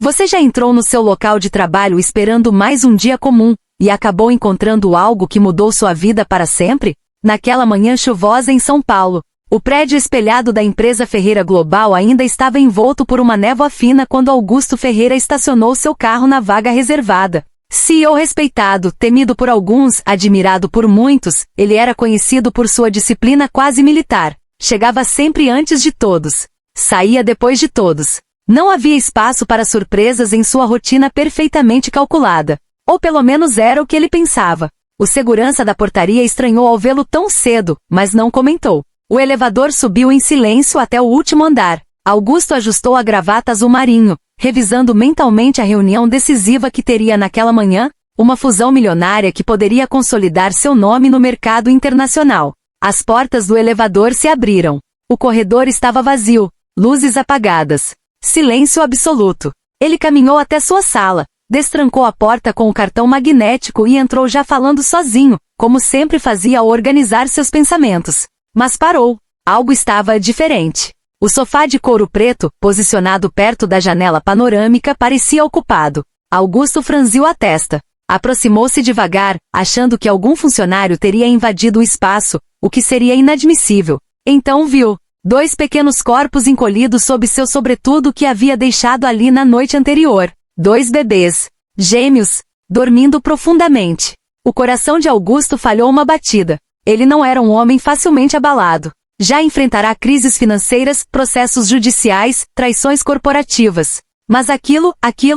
Você já entrou no seu local de trabalho esperando mais um dia comum, e acabou encontrando algo que mudou sua vida para sempre? Naquela manhã chuvosa em São Paulo, o prédio espelhado da empresa Ferreira Global ainda estava envolto por uma névoa fina quando Augusto Ferreira estacionou seu carro na vaga reservada. CEO respeitado, temido por alguns, admirado por muitos, ele era conhecido por sua disciplina quase militar. Chegava sempre antes de todos. Saía depois de todos. Não havia espaço para surpresas em sua rotina perfeitamente calculada. Ou pelo menos era o que ele pensava. O segurança da portaria estranhou ao vê-lo tão cedo, mas não comentou. O elevador subiu em silêncio até o último andar. Augusto ajustou a gravata azul marinho, revisando mentalmente a reunião decisiva que teria naquela manhã, uma fusão milionária que poderia consolidar seu nome no mercado internacional. As portas do elevador se abriram. O corredor estava vazio, luzes apagadas. Silêncio absoluto. Ele caminhou até sua sala, destrancou a porta com o cartão magnético e entrou já falando sozinho, como sempre fazia ao organizar seus pensamentos. Mas parou. Algo estava diferente. O sofá de couro preto, posicionado perto da janela panorâmica, parecia ocupado. Augusto franziu a testa. Aproximou-se devagar, achando que algum funcionário teria invadido o espaço, o que seria inadmissível. Então viu 2 pequenos corpos encolhidos sob seu sobretudo que havia deixado ali na noite anterior. 2 bebês, gêmeos, dormindo profundamente. O coração de Augusto falhou uma batida. Ele não era um homem facilmente abalado. Já enfrentará crises financeiras, processos judiciais, traições corporativas. Mas aquilo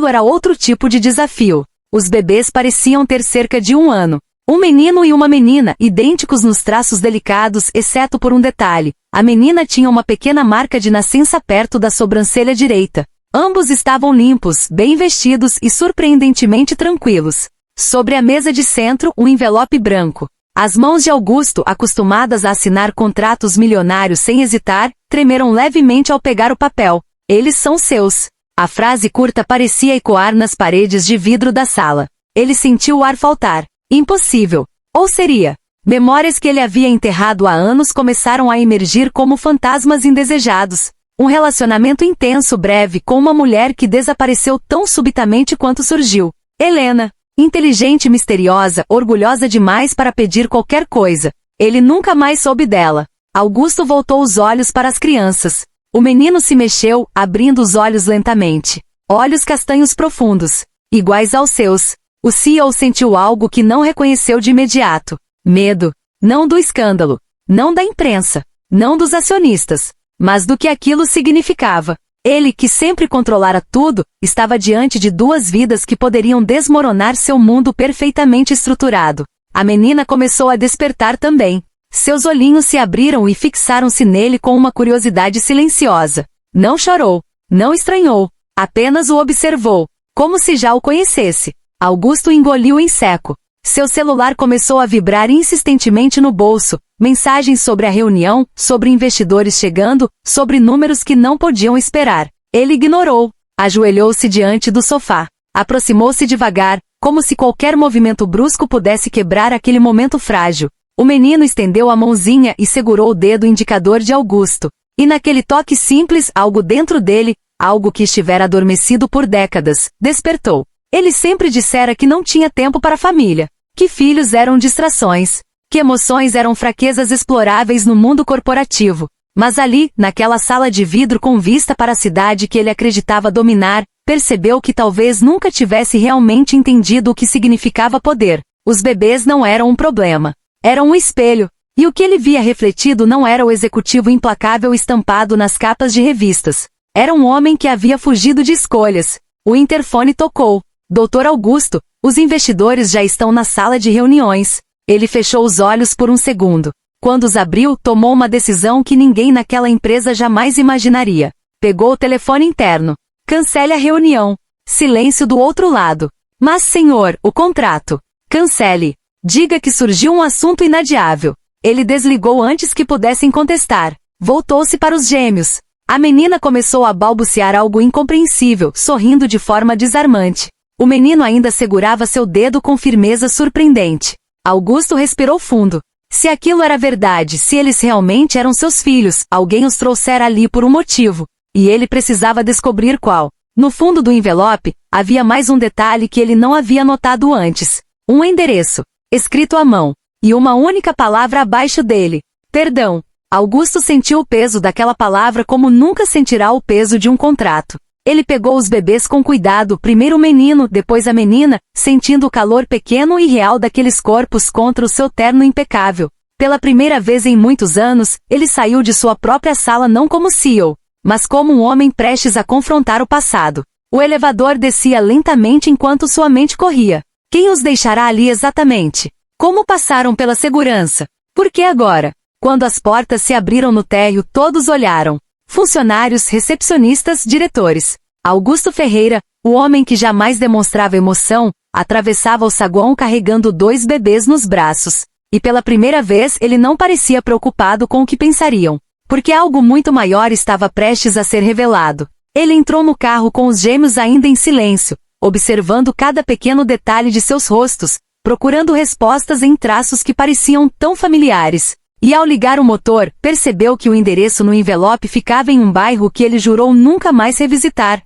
era outro tipo de desafio. Os bebês pareciam ter cerca de 1 ano. Um menino e uma menina, idênticos nos traços delicados, exceto por um detalhe. A menina tinha uma pequena marca de nascença perto da sobrancelha direita. Ambos estavam limpos, bem vestidos e surpreendentemente tranquilos. Sobre a mesa de centro, um envelope branco. As mãos de Augusto, acostumadas a assinar contratos milionários sem hesitar, tremeram levemente ao pegar o papel. Eles são seus. A frase curta parecia ecoar nas paredes de vidro da sala. Ele sentiu o ar faltar. Impossível. Ou seria? Memórias que ele havia enterrado há anos começaram a emergir como fantasmas indesejados. Um relacionamento intenso breve com uma mulher que desapareceu tão subitamente quanto surgiu. Helena. Inteligente e misteriosa, orgulhosa demais para pedir qualquer coisa. Ele nunca mais soube dela. Augusto voltou os olhos para as crianças. O menino se mexeu, abrindo os olhos lentamente. Olhos castanhos profundos, iguais aos seus. O CEO sentiu algo que não reconheceu de imediato. Medo. Não do escândalo. Não da imprensa. Não dos acionistas. Mas do que aquilo significava. Ele, que sempre controlara tudo, estava diante de 2 vidas que poderiam desmoronar seu mundo perfeitamente estruturado. A menina começou a despertar também. Seus olhinhos se abriram e fixaram-se nele com uma curiosidade silenciosa. Não chorou. Não estranhou. Apenas o observou. Como se já o conhecesse. Augusto engoliu em seco. Seu celular começou a vibrar insistentemente no bolso. Mensagens sobre a reunião, sobre investidores chegando, sobre números que não podiam esperar. Ele ignorou. Ajoelhou-se diante do sofá. Aproximou-se devagar, como se qualquer movimento brusco pudesse quebrar aquele momento frágil. O menino estendeu a mãozinha e segurou o dedo indicador de Augusto. E naquele toque simples, algo dentro dele, algo que estivera adormecido por décadas, despertou. Ele sempre dissera que não tinha tempo para a família. Que filhos eram distrações. Que emoções eram fraquezas exploráveis no mundo corporativo. Mas ali, naquela sala de vidro com vista para a cidade que ele acreditava dominar, percebeu que talvez nunca tivesse realmente entendido o que significava poder. Os bebês não eram um problema. Eram um espelho. E o que ele via refletido não era o executivo implacável estampado nas capas de revistas. Era um homem que havia fugido de escolhas. O interfone tocou. Doutor Augusto, os investidores já estão na sala de reuniões. Ele fechou os olhos por um segundo. Quando os abriu, tomou uma decisão que ninguém naquela empresa jamais imaginaria. Pegou o telefone interno. Cancele a reunião. Silêncio do outro lado. Mas, senhor, o contrato. Cancele. Diga que surgiu um assunto inadiável. Ele desligou antes que pudessem contestar. Voltou-se para os gêmeos. A menina começou a balbuciar algo incompreensível, sorrindo de forma desarmante. O menino ainda segurava seu dedo com firmeza surpreendente. Augusto respirou fundo. Se aquilo era verdade, se eles realmente eram seus filhos, alguém os trouxera ali por um motivo. E ele precisava descobrir qual. No fundo do envelope, havia mais um detalhe que ele não havia notado antes. Um endereço, escrito à mão, e uma única palavra abaixo dele: perdão. Augusto sentiu o peso daquela palavra como nunca sentirá o peso de um contrato. Ele pegou os bebês com cuidado, primeiro o menino, depois a menina, sentindo o calor pequeno e real daqueles corpos contra o seu terno impecável. Pela primeira vez em muitos anos, ele saiu de sua própria sala não como CEO, mas como um homem prestes a confrontar o passado. O elevador descia lentamente enquanto sua mente corria. Quem os deixará ali exatamente? Como passaram pela segurança? Por que agora? Quando as portas se abriram no térreo, todos olharam. Funcionários, recepcionistas, diretores. Augusto Ferreira, o homem que jamais demonstrava emoção, atravessava o saguão carregando 2 bebês nos braços. E pela primeira vez ele não parecia preocupado com o que pensariam. Porque algo muito maior estava prestes a ser revelado. Ele entrou no carro com os gêmeos ainda em silêncio, observando cada pequeno detalhe de seus rostos, procurando respostas em traços que pareciam tão familiares. E ao ligar o motor, percebeu que o endereço no envelope ficava em um bairro que ele jurou nunca mais revisitar.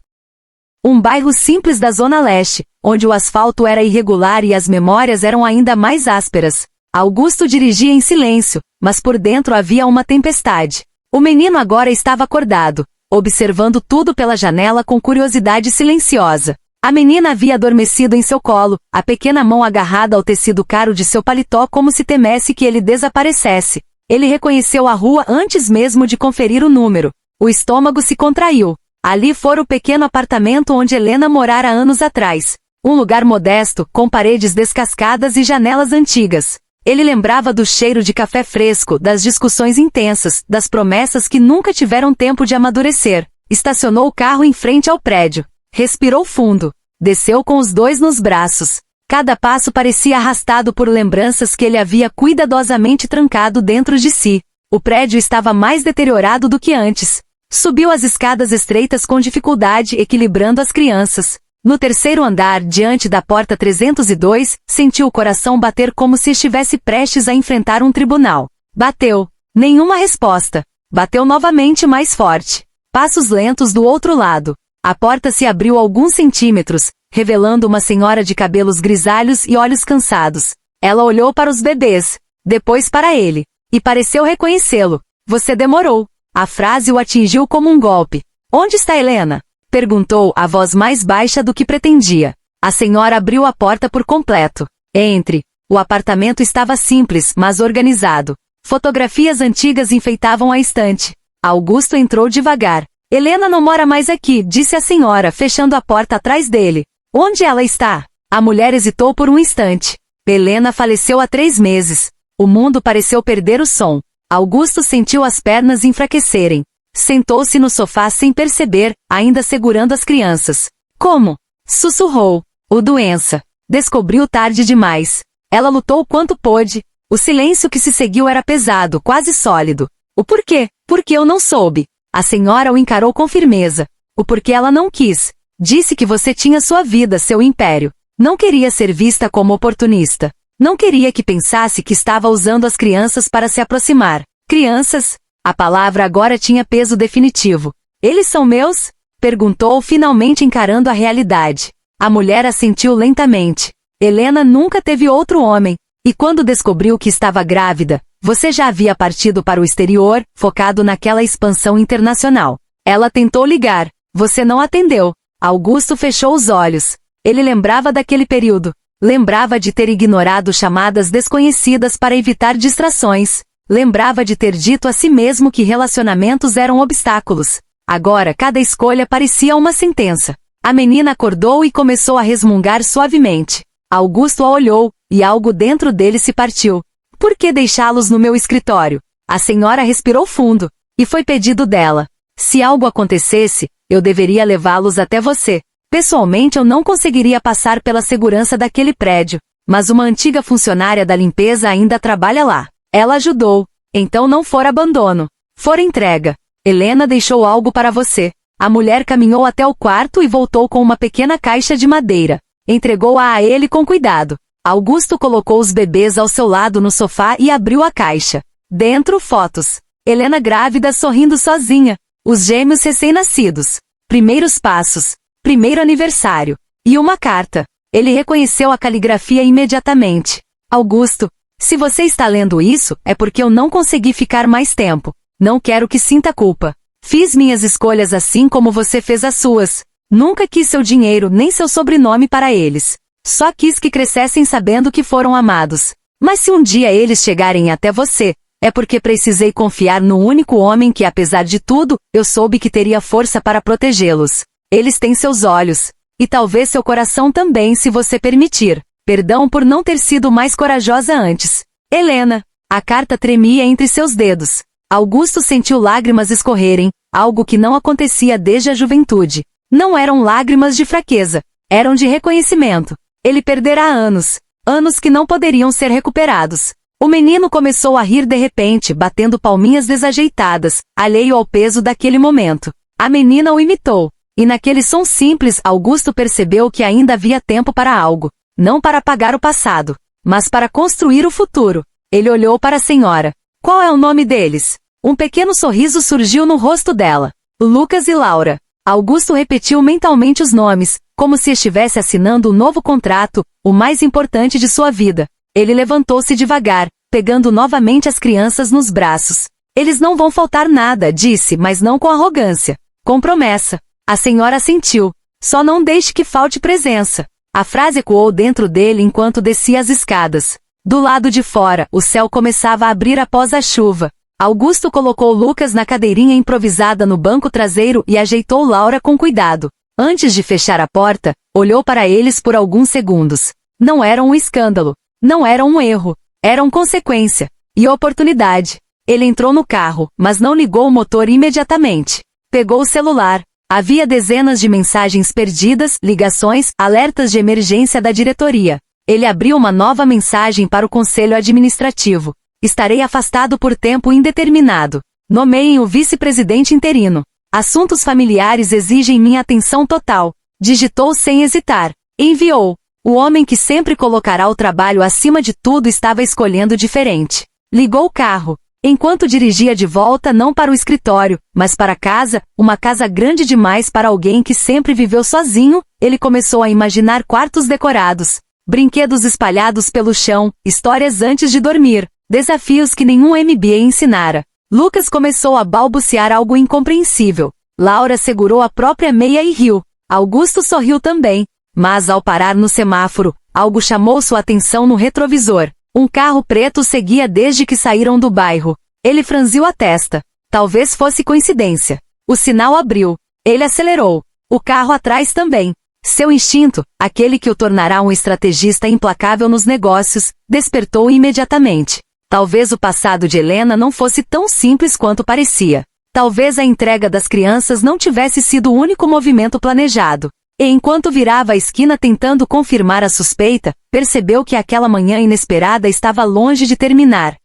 Um bairro simples da Zona Leste, onde o asfalto era irregular e as memórias eram ainda mais ásperas. Augusto dirigia em silêncio, mas por dentro havia uma tempestade. O menino agora estava acordado, observando tudo pela janela com curiosidade silenciosa. A menina havia adormecido em seu colo, a pequena mão agarrada ao tecido caro de seu paletó como se temesse que ele desaparecesse. Ele reconheceu a rua antes mesmo de conferir o número. O estômago se contraiu. Ali fora o pequeno apartamento onde Helena morara anos atrás. Um lugar modesto, com paredes descascadas e janelas antigas. Ele lembrava do cheiro de café fresco, das discussões intensas, das promessas que nunca tiveram tempo de amadurecer. Estacionou o carro em frente ao prédio. Respirou fundo. Desceu com os 2 nos braços. Cada passo parecia arrastado por lembranças que ele havia cuidadosamente trancado dentro de si. O prédio estava mais deteriorado do que antes. Subiu as escadas estreitas com dificuldade, equilibrando as crianças. No 3º andar, diante da porta 302, sentiu o coração bater como se estivesse prestes a enfrentar um tribunal. Bateu. Nenhuma resposta. Bateu novamente mais forte. Passos lentos do outro lado. A porta se abriu alguns centímetros, revelando uma senhora de cabelos grisalhos e olhos cansados. Ela olhou para os bebês, depois para ele, e pareceu reconhecê-lo. Você demorou. A frase o atingiu como um golpe. Onde está Helena? Perguntou, a voz mais baixa do que pretendia. A senhora abriu a porta por completo. Entre. O apartamento estava simples, mas organizado. Fotografias antigas enfeitavam a estante. Augusto entrou devagar. Helena não mora mais aqui, disse a senhora, fechando a porta atrás dele. Onde ela está? A mulher hesitou por um instante. Helena faleceu há 3 meses. O mundo pareceu perder o som. Augusto sentiu as pernas enfraquecerem. Sentou-se no sofá sem perceber, ainda segurando as crianças. Como? Sussurrou. O doença. Descobriu tarde demais. Ela lutou quanto pôde. O silêncio que se seguiu era pesado, quase sólido. O porquê? Porque eu não soube. A senhora o encarou com firmeza. O porquê ela não quis. Disse que você tinha sua vida, seu império. Não queria ser vista como oportunista. Não queria que pensasse que estava usando as crianças para se aproximar. Crianças? A palavra agora tinha peso definitivo. Eles são meus? Perguntou finalmente encarando a realidade. A mulher assentiu lentamente. Helena nunca teve outro homem. E quando descobriu que estava grávida, você já havia partido para o exterior, focado naquela expansão internacional. Ela tentou ligar. Você não atendeu. Augusto fechou os olhos. Ele lembrava daquele período. Lembrava de ter ignorado chamadas desconhecidas para evitar distrações. Lembrava de ter dito a si mesmo que relacionamentos eram obstáculos. Agora cada escolha parecia uma sentença. A menina acordou e começou a resmungar suavemente. Augusto a olhou, e algo dentro dele se partiu. Por que deixá-los no meu escritório? A senhora respirou fundo. E foi pedido dela. Se algo acontecesse, eu deveria levá-los até você. Pessoalmente eu não conseguiria passar pela segurança daquele prédio, mas uma antiga funcionária da limpeza ainda trabalha lá. Ela ajudou. Então não for abandono. For entrega. Helena deixou algo para você. A mulher caminhou até o quarto e voltou com uma pequena caixa de madeira. Entregou-a a ele com cuidado. Augusto colocou os bebês ao seu lado no sofá e abriu a caixa. Dentro, fotos. Helena grávida sorrindo sozinha. Os gêmeos recém-nascidos. Primeiros passos. primeiro aniversário. E uma carta. Ele reconheceu a caligrafia imediatamente. Augusto, se você está lendo isso, é porque eu não consegui ficar mais tempo. Não quero que sinta culpa. Fiz minhas escolhas assim como você fez as suas. Nunca quis seu dinheiro nem seu sobrenome para eles. Só quis que crescessem sabendo que foram amados. Mas se um dia eles chegarem até você, é porque precisei confiar no único homem que, apesar de tudo, eu soube que teria força para protegê-los. Eles têm seus olhos. E talvez seu coração também, se você permitir. Perdão por não ter sido mais corajosa antes. Helena. A carta tremia entre seus dedos. Augusto sentiu lágrimas escorrerem, algo que não acontecia desde a juventude. Não eram lágrimas de fraqueza. Eram de reconhecimento. Ele perdera anos. Anos que não poderiam ser recuperados. O menino começou a rir de repente, batendo palminhas desajeitadas, alheio ao peso daquele momento. A menina o imitou. E naquele som simples, Augusto percebeu que ainda havia tempo para algo. Não para apagar o passado, mas para construir o futuro. Ele olhou para a senhora. Qual é o nome deles? Um pequeno sorriso surgiu no rosto dela. Lucas e Laura. Augusto repetiu mentalmente os nomes, como se estivesse assinando um novo contrato, o mais importante de sua vida. Ele levantou-se devagar, pegando novamente as crianças nos braços. Eles não vão faltar nada, disse, mas não com arrogância. Com promessa. A senhora assentiu. Só não deixe que falte presença. A frase ecoou dentro dele enquanto descia as escadas. Do lado de fora, o céu começava a abrir após a chuva. Augusto colocou Lucas na cadeirinha improvisada no banco traseiro e ajeitou Laura com cuidado. Antes de fechar a porta, olhou para eles por alguns segundos. Não era um escândalo. Não era um erro. Eram consequência. E oportunidade. Ele entrou no carro, mas não ligou o motor imediatamente. Pegou o celular. Havia dezenas de mensagens perdidas, ligações, alertas de emergência da diretoria. Ele abriu uma nova mensagem para o conselho administrativo. Estarei afastado por tempo indeterminado. Nomeiem o vice-presidente interino. Assuntos familiares exigem minha atenção total. Digitou sem hesitar. Enviou. O homem que sempre colocará o trabalho acima de tudo estava escolhendo diferente. Ligou o carro. Enquanto dirigia de volta não para o escritório, mas para casa, uma casa grande demais para alguém que sempre viveu sozinho, ele começou a imaginar quartos decorados, brinquedos espalhados pelo chão, histórias antes de dormir, desafios que nenhum MBA ensinara. Lucas começou a balbuciar algo incompreensível. Laura segurou a própria meia e riu. Augusto sorriu também, mas ao parar no semáforo, algo chamou sua atenção no retrovisor. Um carro preto seguia desde que saíram do bairro. Ele franziu a testa. Talvez fosse coincidência. O sinal abriu. Ele acelerou. O carro atrás também. Seu instinto, aquele que o tornará um estrategista implacável nos negócios, despertou imediatamente. Talvez o passado de Helena não fosse tão simples quanto parecia. Talvez a entrega das crianças não tivesse sido o único movimento planejado. E enquanto virava a esquina tentando confirmar a suspeita, percebeu que aquela manhã inesperada estava longe de terminar.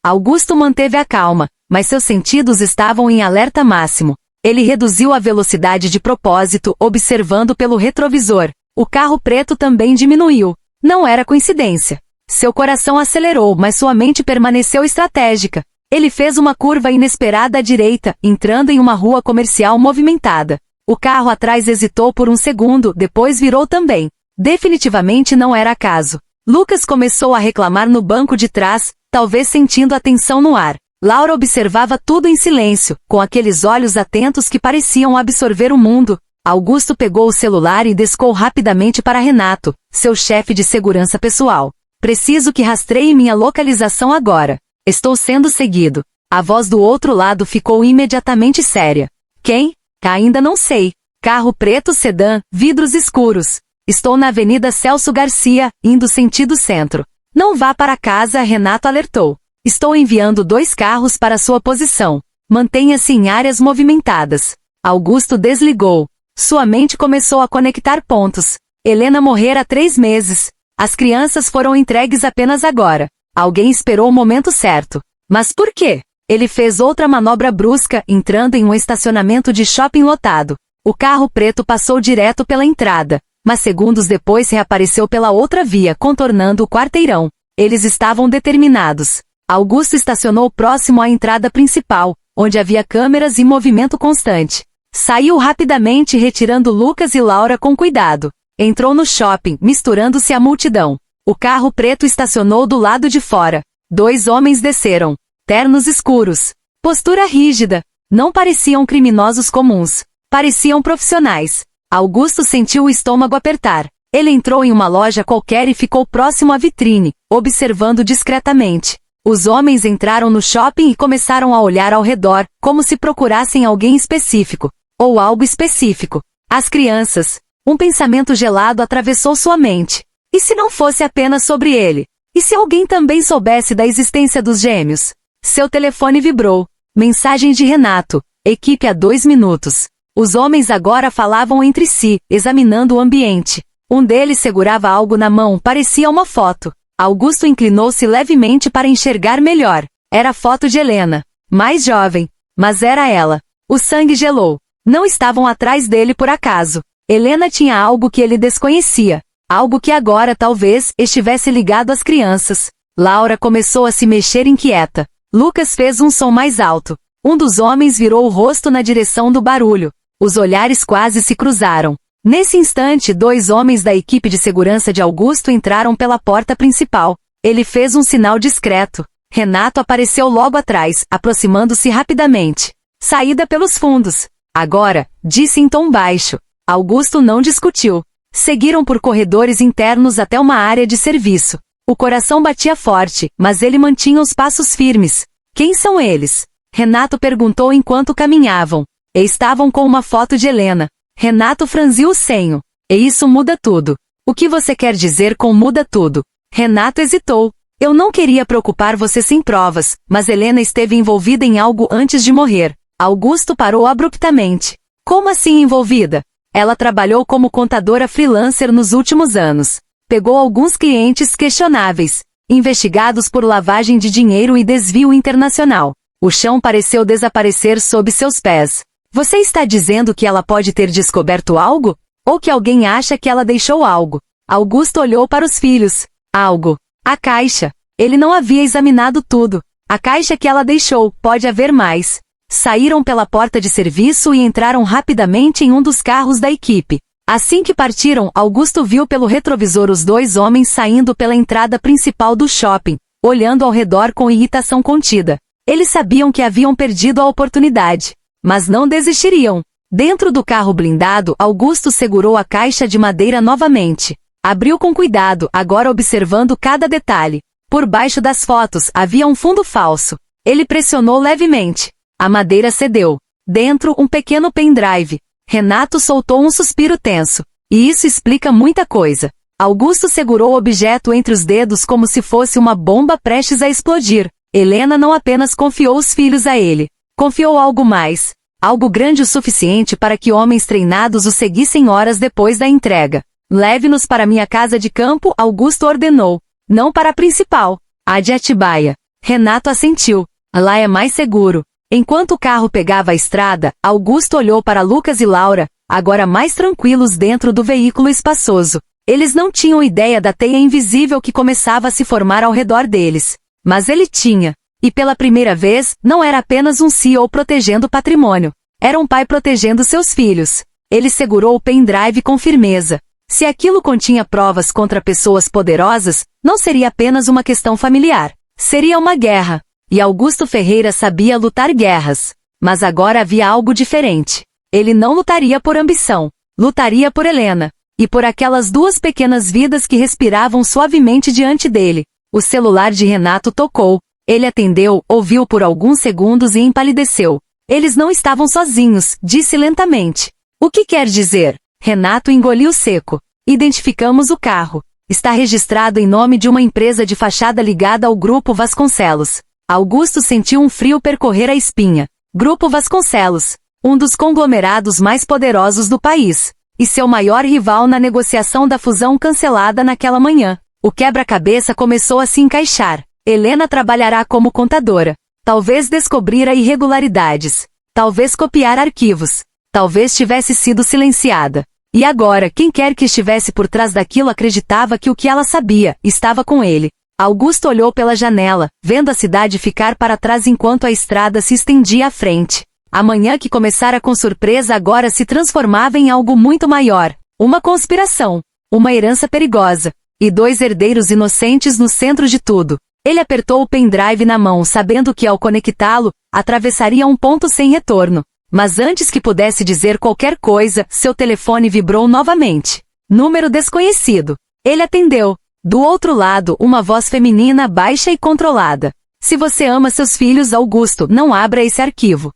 Augusto manteve a calma, mas seus sentidos estavam em alerta máximo. Ele reduziu a velocidade de propósito, observando pelo retrovisor. O carro preto também diminuiu. Não era coincidência. Seu coração acelerou, mas sua mente permaneceu estratégica. Ele fez uma curva inesperada à direita, entrando em uma rua comercial movimentada. O carro atrás hesitou por um segundo, depois virou também. Definitivamente não era acaso. Lucas começou a reclamar no banco de trás, talvez sentindo a tensão no ar. Laura observava tudo em silêncio, com aqueles olhos atentos que pareciam absorver o mundo. Augusto pegou o celular e descou rapidamente para Renato, seu chefe de segurança pessoal. Preciso que rastreie minha localização agora. Estou sendo seguido. A voz do outro lado ficou imediatamente séria. Quem? Ainda não sei. Carro preto sedã, vidros escuros. Estou na Avenida Celso Garcia, indo sentido centro. Não vá para casa, Renato alertou. Estou enviando 2 carros para sua posição. Mantenha-se em áreas movimentadas. Augusto desligou. Sua mente começou a conectar pontos. Helena morrera há 3 meses. As crianças foram entregues apenas agora. Alguém esperou o momento certo. Mas por quê? Ele fez outra manobra brusca, entrando em um estacionamento de shopping lotado. O carro preto passou direto pela entrada, mas segundos depois reapareceu pela outra via, contornando o quarteirão. Eles estavam determinados. Augusto estacionou próximo à entrada principal, onde havia câmeras e movimento constante. Saiu rapidamente retirando Lucas e Laura com cuidado. Entrou no shopping, misturando-se à multidão. O carro preto estacionou do lado de fora. 2 homens desceram. Ternos escuros. Postura rígida. Não pareciam criminosos comuns. Pareciam profissionais. Augusto sentiu o estômago apertar. Ele entrou em uma loja qualquer e ficou próximo à vitrine, observando discretamente. Os homens entraram no shopping e começaram a olhar ao redor, como se procurassem alguém específico, ou algo específico. As crianças. Um pensamento gelado atravessou sua mente. E se não fosse apenas sobre ele? E se alguém também soubesse da existência dos gêmeos? Seu telefone vibrou. Mensagem de Renato. Equipe há 2 minutos. Os homens agora falavam entre si, examinando o ambiente. Um deles segurava algo na mão, parecia uma foto. Augusto inclinou-se levemente para enxergar melhor. Era a foto de Helena. Mais jovem. Mas era ela. O sangue gelou. Não estavam atrás dele por acaso. Helena tinha algo que ele desconhecia. Algo que agora talvez estivesse ligado às crianças. Laura começou a se mexer inquieta. Lucas fez um som mais alto. Um dos homens virou o rosto na direção do barulho. Os olhares quase se cruzaram. Nesse instante, 2 homens da equipe de segurança de Augusto entraram pela porta principal. Ele fez um sinal discreto. Renato apareceu logo atrás, aproximando-se rapidamente. Saída pelos fundos. Agora, disse em tom baixo. Augusto não discutiu. Seguiram por corredores internos até uma área de serviço. O coração batia forte, mas ele mantinha os passos firmes. Quem são eles? Renato perguntou enquanto caminhavam. Estavam com uma foto de Helena. Renato franziu o senho. E isso muda tudo. O que você quer dizer com muda tudo? Renato hesitou. Eu não queria preocupar você sem provas, mas Helena esteve envolvida em algo antes de morrer. Augusto parou abruptamente. Como assim envolvida? Ela trabalhou como contadora freelancer nos últimos anos. Pegou alguns clientes questionáveis, investigados por lavagem de dinheiro e desvio internacional. O chão pareceu desaparecer sob seus pés. Você está dizendo que ela pode ter descoberto algo? Ou que alguém acha que ela deixou algo? Augusto olhou para os filhos. Algo. A caixa. Ele não havia examinado tudo. A caixa que ela deixou, pode haver mais. Saíram pela porta de serviço e entraram rapidamente em um dos carros da equipe. Assim que partiram, Augusto viu pelo retrovisor os 2 homens saindo pela entrada principal do shopping, olhando ao redor com irritação contida. Eles sabiam que haviam perdido a oportunidade. Mas não desistiriam. Dentro do carro blindado, Augusto segurou a caixa de madeira novamente. Abriu com cuidado, agora observando cada detalhe. Por baixo das fotos, havia um fundo falso. Ele pressionou levemente. A madeira cedeu. Dentro, um pequeno pendrive. Renato soltou um suspiro tenso. E isso explica muita coisa. Augusto segurou o objeto entre os dedos como se fosse uma bomba prestes a explodir. Helena não apenas confiou os filhos a ele. Confiou algo mais. Algo grande o suficiente para que homens treinados o seguissem horas depois da entrega. Leve-nos para minha casa de campo, Augusto ordenou. Não para a principal. A de Atibaia. Renato assentiu. Lá é mais seguro. Enquanto o carro pegava a estrada, Augusto olhou para Lucas e Laura, agora mais tranquilos dentro do veículo espaçoso. Eles não tinham ideia da teia invisível que começava a se formar ao redor deles. Mas ele tinha. E pela primeira vez, não era apenas um CEO protegendo o patrimônio. Era um pai protegendo seus filhos. Ele segurou o pendrive com firmeza. Se aquilo continha provas contra pessoas poderosas, não seria apenas uma questão familiar. Seria uma guerra. E Augusto Ferreira sabia lutar guerras. Mas agora havia algo diferente. Ele não lutaria por ambição. Lutaria por Helena. E por aquelas 2 pequenas vidas que respiravam suavemente diante dele. O celular de Renato tocou. Ele atendeu, ouviu por alguns segundos e empalideceu. Eles não estavam sozinhos, disse lentamente. O que quer dizer? Renato engoliu seco. Identificamos o carro. Está registrado em nome de uma empresa de fachada ligada ao Grupo Vasconcelos. Augusto sentiu um frio percorrer a espinha. Grupo Vasconcelos, um dos conglomerados mais poderosos do país. E seu maior rival na negociação da fusão cancelada naquela manhã. O quebra-cabeça começou a se encaixar. Helena trabalhará como contadora. Talvez descobrira irregularidades. Talvez copiar arquivos. Talvez tivesse sido silenciada. E agora, quem quer que estivesse por trás daquilo acreditava que o que ela sabia estava com ele. Augusto olhou pela janela, vendo a cidade ficar para trás enquanto a estrada se estendia à frente. A manhã que começara com surpresa agora se transformava em algo muito maior. Uma conspiração. Uma herança perigosa. E 2 herdeiros inocentes no centro de tudo. Ele apertou o pendrive na mão, sabendo que ao conectá-lo, atravessaria um ponto sem retorno. Mas antes que pudesse dizer qualquer coisa, seu telefone vibrou novamente. Número desconhecido. Ele atendeu. Do outro lado, uma voz feminina baixa e controlada. Se você ama seus filhos, Augusto, não abra esse arquivo.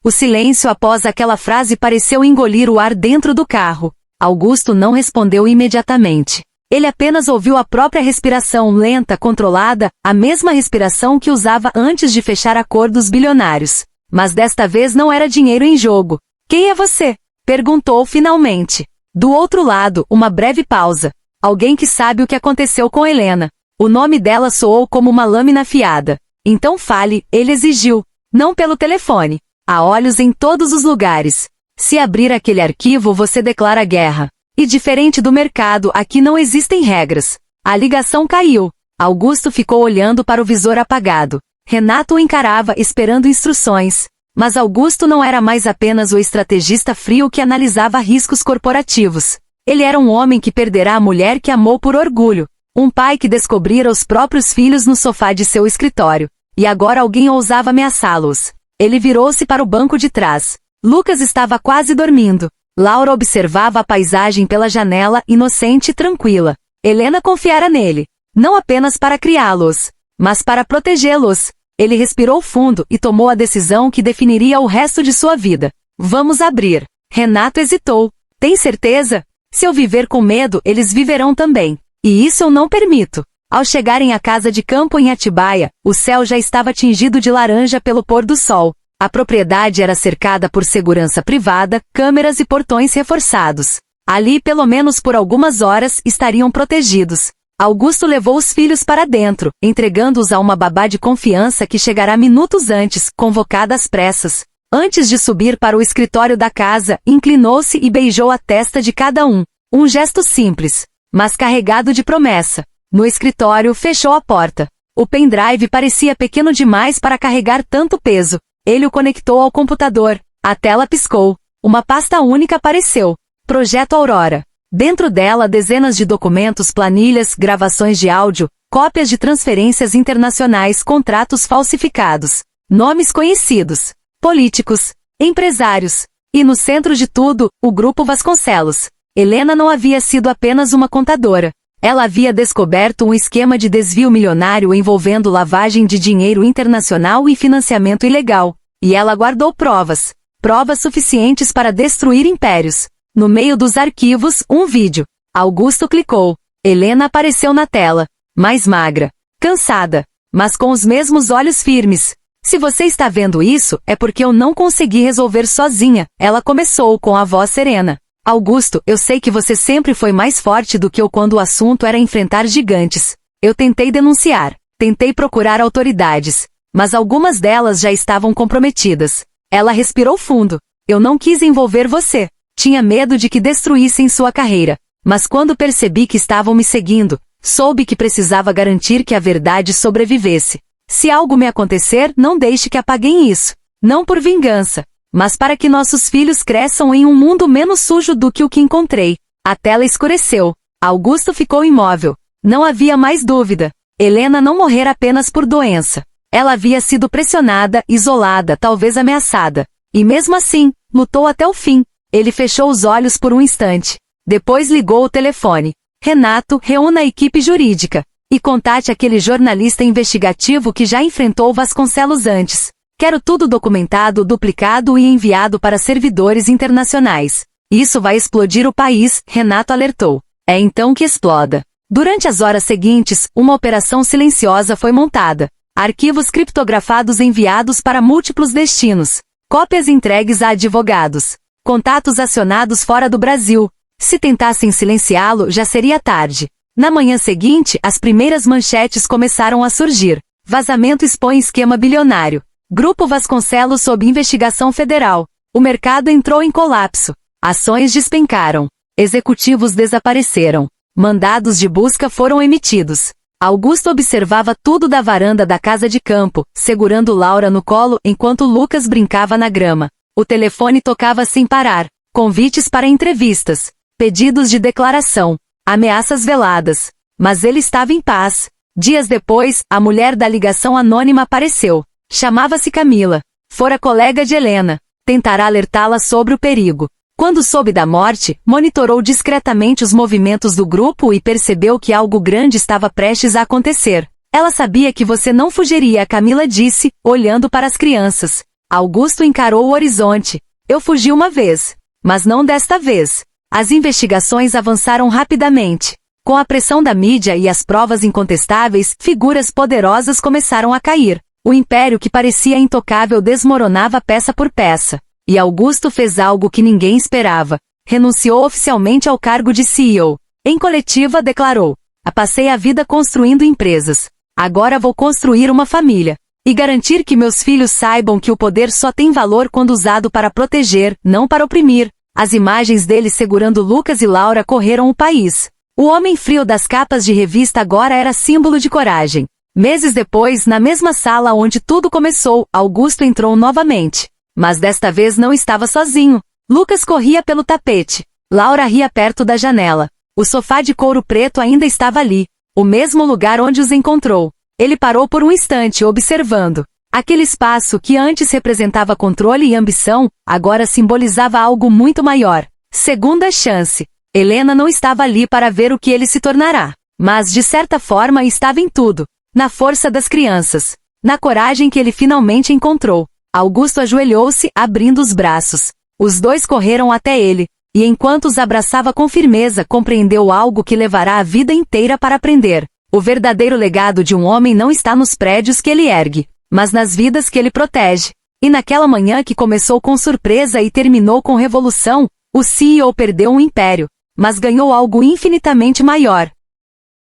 O silêncio após aquela frase pareceu engolir o ar dentro do carro. Augusto não respondeu imediatamente. Ele apenas ouviu a própria respiração lenta, controlada, a mesma respiração que usava antes de fechar acordos bilionários. Mas desta vez não era dinheiro em jogo. Quem é você? Perguntou finalmente. Do outro lado, uma breve pausa. Alguém que sabe o que aconteceu com Helena. O nome dela soou como uma lâmina afiada. Então fale, ele exigiu. Não pelo telefone. Há olhos em todos os lugares. Se abrir aquele arquivo, você declara guerra. E diferente do mercado, aqui não existem regras. A ligação caiu. Augusto ficou olhando para o visor apagado. Renato o encarava esperando instruções. Mas Augusto não era mais apenas o estrategista frio que analisava riscos corporativos. Ele era um homem que perderá a mulher que amou por orgulho. Um pai que descobrira os próprios filhos no sofá de seu escritório. E agora alguém ousava ameaçá-los. Ele virou-se para o banco de trás. Lucas estava quase dormindo. Laura observava a paisagem pela janela, inocente e tranquila. Helena confiara nele. Não apenas para criá-los, mas para protegê-los. Ele respirou fundo e tomou a decisão que definiria o resto de sua vida. Vamos abrir. Renato hesitou. Tem certeza? Se eu viver com medo, eles viverão também. E isso eu não permito. Ao chegarem à casa de campo em Atibaia, o céu já estava tingido de laranja pelo pôr do sol. A propriedade era cercada por segurança privada, câmeras e portões reforçados. Ali, pelo menos por algumas horas, estariam protegidos. Augusto levou os filhos para dentro, entregando-os a uma babá de confiança que chegará minutos antes, convocada às pressas. Antes de subir para o escritório da casa, inclinou-se e beijou a testa de cada um. Um gesto simples, mas carregado de promessa. No escritório, fechou a porta. O pendrive parecia pequeno demais para carregar tanto peso. Ele o conectou ao computador. A tela piscou. Uma pasta única apareceu. Projeto Aurora. Dentro dela, dezenas de documentos, planilhas, gravações de áudio, cópias de transferências internacionais, contratos falsificados, nomes conhecidos, políticos, empresários. E no centro de tudo, o Grupo Vasconcelos. Helena não havia sido apenas uma contadora. Ela havia descoberto um esquema de desvio milionário envolvendo lavagem de dinheiro internacional e financiamento ilegal. E ela guardou provas. Provas suficientes para destruir impérios. No meio dos arquivos, um vídeo. Augusto clicou. Helena apareceu na tela. Mais magra. Cansada. Mas com os mesmos olhos firmes. Se você está vendo isso, é porque eu não consegui resolver sozinha. Ela começou com a voz serena. Augusto, eu sei que você sempre foi mais forte do que eu quando o assunto era enfrentar gigantes. Eu tentei denunciar. Tentei procurar autoridades. Mas algumas delas já estavam comprometidas. Ela respirou fundo. Eu não quis envolver você. Tinha medo de que destruíssem sua carreira. Mas quando percebi que estavam me seguindo, soube que precisava garantir que a verdade sobrevivesse. Se algo me acontecer, não deixe que apaguem isso. Não por vingança, mas para que nossos filhos cresçam em um mundo menos sujo do que o que encontrei. A tela escureceu. Augusto ficou imóvel. Não havia mais dúvida. Helena não morrera apenas por doença. Ela havia sido pressionada, isolada, talvez ameaçada. E mesmo assim, lutou até o fim. Ele fechou os olhos por um instante. Depois ligou o telefone. Renato, reúna a equipe jurídica. E contate aquele jornalista investigativo que já enfrentou Vasconcelos antes. Quero tudo documentado, duplicado e enviado para servidores internacionais. Isso vai explodir o país, Renato alertou. É então que exploda. Durante as horas seguintes, uma operação silenciosa foi montada. Arquivos criptografados enviados para múltiplos destinos. Cópias entregues a advogados. Contatos acionados fora do Brasil. Se tentassem silenciá-lo, já seria tarde. Na manhã seguinte, as primeiras manchetes começaram a surgir. Vazamento expõe esquema bilionário. Grupo Vasconcelos sob investigação federal. O mercado entrou em colapso. Ações despencaram. Executivos desapareceram. Mandados de busca foram emitidos. Augusto observava tudo da varanda da casa de campo, segurando Laura no colo enquanto Lucas brincava na grama. O telefone tocava sem parar. Convites para entrevistas, pedidos de declaração, ameaças veladas. Mas ele estava em paz. Dias depois, a mulher da ligação anônima apareceu. Chamava-se Camila. Fora colega de Helena. Tentará alertá-la sobre o perigo. Quando soube da morte, monitorou discretamente os movimentos do grupo e percebeu que algo grande estava prestes a acontecer. Ela sabia que você não fugiria, Camila disse, olhando para as crianças. Augusto encarou o horizonte. Eu fugi uma vez. Mas não desta vez. As investigações avançaram rapidamente. Com a pressão da mídia e as provas incontestáveis, figuras poderosas começaram a cair. O império que parecia intocável desmoronava peça por peça. E Augusto fez algo que ninguém esperava. Renunciou oficialmente ao cargo de CEO. Em coletiva declarou: passei a vida construindo empresas. Agora vou construir uma família. E garantir que meus filhos saibam que o poder só tem valor quando usado para proteger, não para oprimir. As imagens dele segurando Lucas e Laura correram o país. O homem frio das capas de revista agora era símbolo de coragem. Meses depois, na mesma sala onde tudo começou, Augusto entrou novamente. Mas desta vez não estava sozinho. Lucas corria pelo tapete. Laura ria perto da janela. O sofá de couro preto ainda estava ali. O mesmo lugar onde os encontrou. Ele parou por um instante observando. Aquele espaço que antes representava controle e ambição, agora simbolizava algo muito maior. Segunda chance. Helena não estava ali para ver o que ele se tornará. Mas de certa forma estava em tudo. Na força das crianças. Na coragem que ele finalmente encontrou. Augusto ajoelhou-se, abrindo os braços. Os dois correram até ele, e enquanto os abraçava com firmeza, compreendeu algo que levará a vida inteira para aprender. O verdadeiro legado de um homem não está nos prédios que ele ergue, mas nas vidas que ele protege. E naquela manhã que começou com surpresa e terminou com revolução, o CEO perdeu um império, mas ganhou algo infinitamente maior.